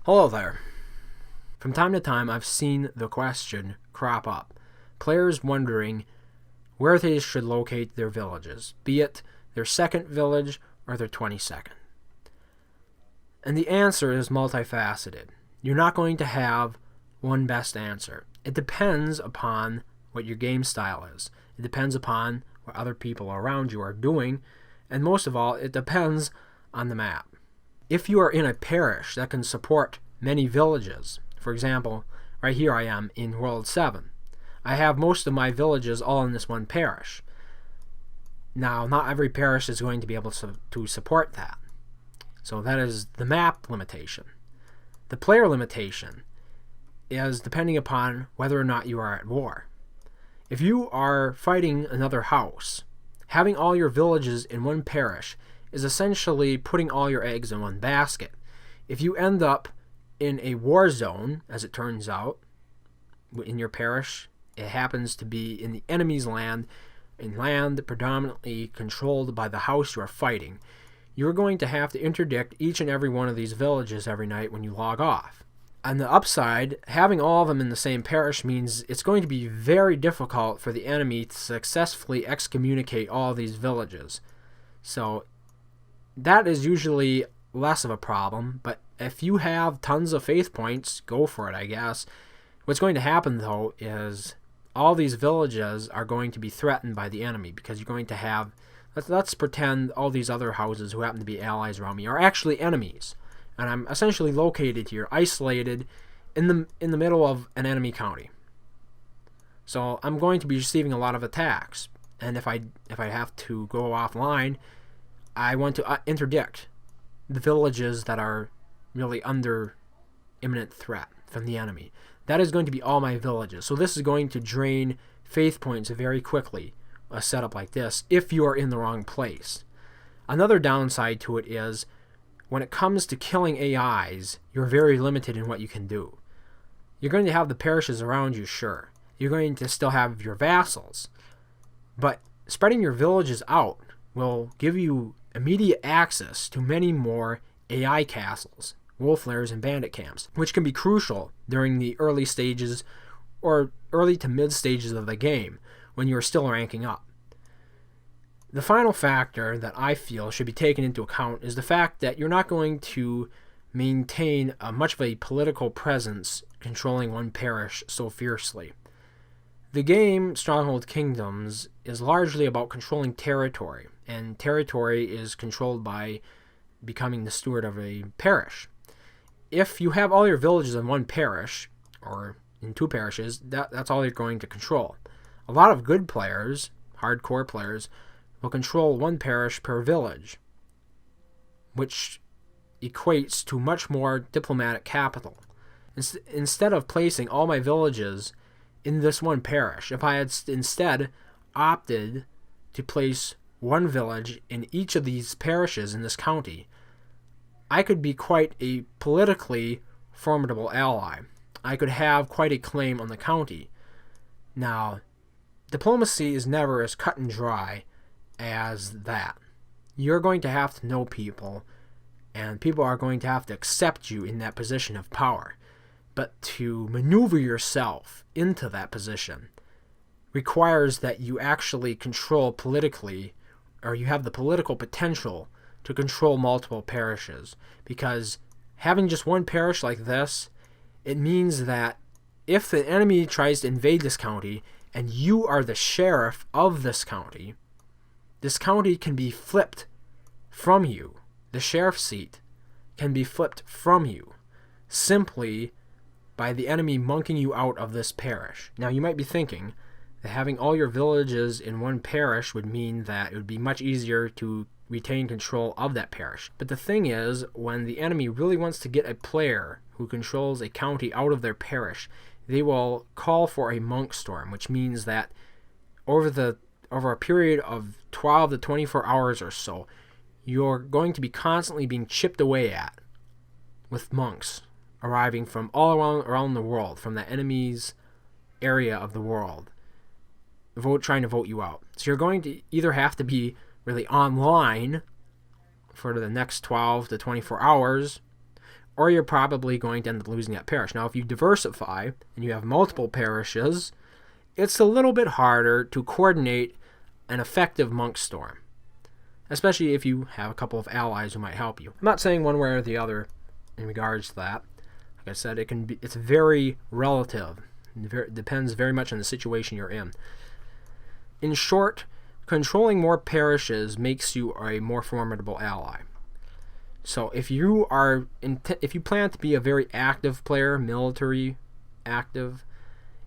Hello there. From time to time, I've seen the question crop up. Players wondering where they should locate their villages, be it their second village or their 22nd. And the answer is multifaceted. You're not going to have one best answer. It depends upon what your game style is. It depends upon what other people around you are doing. And most of all, it depends on the map. If you are in a parish that can support many villages, for example, right here I am in World 7. I have most of my villages all in this one parish. Now, not every parish is going to be able to support that. So that is the map limitation. The player limitation is depending upon whether or not you are at war. If you are fighting another house, having all your villages in one parish is essentially putting all your eggs in one basket. If you end up in a war zone, as it turns out, in your parish, it happens to be in the enemy's land, in land predominantly controlled by the house you are fighting, you're going to have to interdict each and every one of these villages every night when you log off. On the upside, having all of them in the same parish means it's going to be very difficult for the enemy to successfully excommunicate all of these villages. So that is usually less of a problem, but if you have tons of faith points, go for it, I guess. What's going to happen, though, is all these villages are going to be threatened by the enemy, because you're going to have, let's pretend all these other houses who happen to be allies around me are actually enemies. And I'm essentially located here, isolated, in the middle of an enemy county. So I'm going to be receiving a lot of attacks. And if I have to go offline, I want to interdict the villages that are really under imminent threat from the enemy. That is going to be all my villages. So this is going to drain faith points very quickly, a setup like this, if you are in the wrong place. Another downside to it is, when it comes to killing AIs, you're very limited in what you can do. You're going to have the parishes around you, sure. You're going to still have your vassals. But spreading your villages out will give you immediate access to many more AI castles, wolf lairs, and bandit camps, which can be crucial during the early stages or early to mid stages of the game when you are still ranking up. The final factor that I feel should be taken into account is the fact that you're not going to maintain much of a political presence controlling one parish so fiercely. The game Stronghold Kingdoms is largely about controlling territory, and territory is controlled by becoming the steward of a parish. If you have all your villages in one parish, or in two parishes, that's all you're going to control. A lot of good players, hardcore players, will control one parish per village, which equates to much more diplomatic capital. Instead of placing all my villages in this one parish, if I had instead opted to place one village in each of these parishes in this county, I could be quite a politically formidable ally. I could have quite a claim on the county. Now, diplomacy is never as cut and dry as that. You're going to have to know people, and people are going to have to accept you in that position of power. But to maneuver yourself into that position requires that you actually control politically, or you have the political potential to control multiple parishes. Because having just one parish like this, it means that if the enemy tries to invade this county and you are the sheriff of this county can be flipped from you. The sheriff's seat can be flipped from you simply by the enemy monking you out of this parish. Now, you might be thinking that having all your villages in one parish would mean that it would be much easier to retain control of that parish. But the thing is, when the enemy really wants to get a player who controls a county out of their parish, they will call for a monk storm, which means that over a period of 12 to 24 hours or so, you're going to be constantly being chipped away at with monks arriving from all around the world, from the enemy's area of the world, trying to vote you out. So you're going to either have to be really online for the next 12 to 24 hours, or you're probably going to end up losing that parish. Now, if you diversify and you have multiple parishes, it's a little bit harder to coordinate an effective monk storm, especially if you have a couple of allies who might help you. I'm not saying one way or the other in regards to that. Like I said, it's very relative. It depends very much on the situation you're in. In short, controlling more parishes makes you a more formidable ally. So if you plan to be a very active player, military active,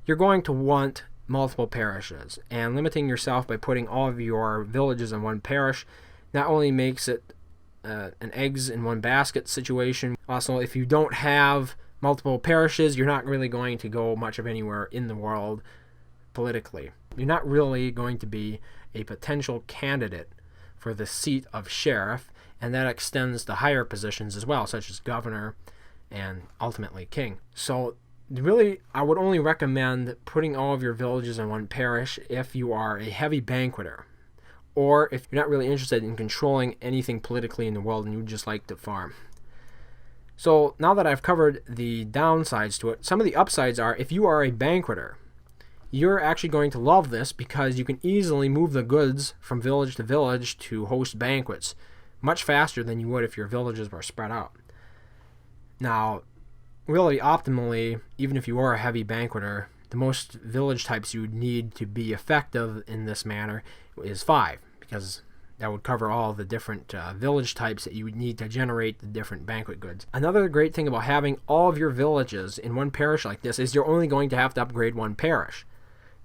you're going to want multiple parishes, and limiting yourself by putting all of your villages in one parish not only makes it an eggs in one basket situation. Also, if you don't have multiple parishes, you're not really going to go much of anywhere in the world politically. You're not really going to be a potential candidate for the seat of sheriff, and that extends to higher positions as well, such as governor and ultimately king. So really, I would only recommend putting all of your villages in one parish if you are a heavy banqueter, or if you're not really interested in controlling anything politically in the world and you just like to farm. So now that I've covered the downsides to it, some of the upsides are, if you are a banqueter, you're actually going to love this because you can easily move the goods from village to village to host banquets much faster than you would if your villages were spread out. Now, really, optimally, even if you are a heavy banqueter, the most village types you would need to be effective in this manner is 5, because that would cover all the different village types that you would need to generate the different banquet goods. Another great thing about having all of your villages in one parish like this is you're only going to have to upgrade one parish.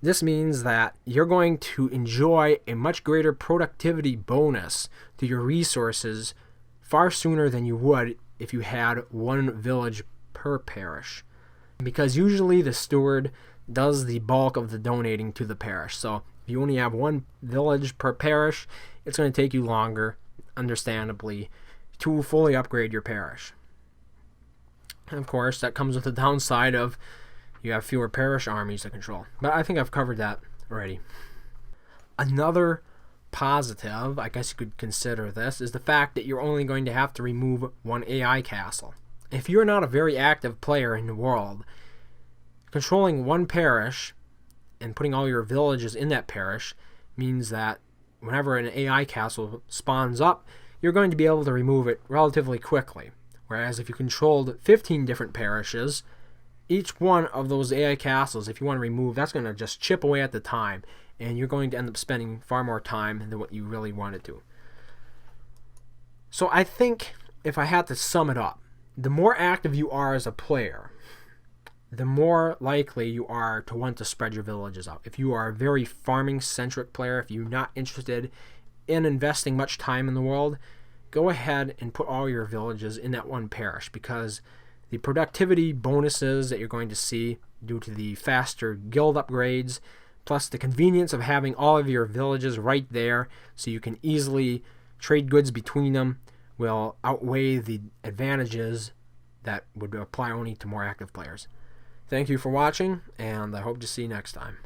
This means that you're going to enjoy a much greater productivity bonus to your resources far sooner than you would if you had one village per parish, because usually the steward does the bulk of the donating to the parish. So if you only have one village per parish, it's going to take you longer, understandably, to fully upgrade your parish. And of course, that comes with the downside of you have fewer parish armies to control. But I think I've covered that already. Another positive, I guess you could consider this, is the fact that you're only going to have to remove one AI castle. If you're not a very active player in the world, controlling one parish and putting all your villages in that parish means that whenever an AI castle spawns up, you're going to be able to remove it relatively quickly. Whereas if you controlled 15 different parishes, each one of those AI castles, if you want to remove, that's going to just chip away at the time, and you're going to end up spending far more time than what you really wanted to. So I think if I had to sum it up, the more active you are as a player, the more likely you are to want to spread your villages out. If you are a very farming-centric player, if you're not interested in investing much time in the world, go ahead and put all your villages in that one parish, because the productivity bonuses that you're going to see due to the faster guild upgrades, plus the convenience of having all of your villages right there so you can easily trade goods between them, will outweigh the advantages that would apply only to more active players. Thank you for watching, and I hope to see you next time.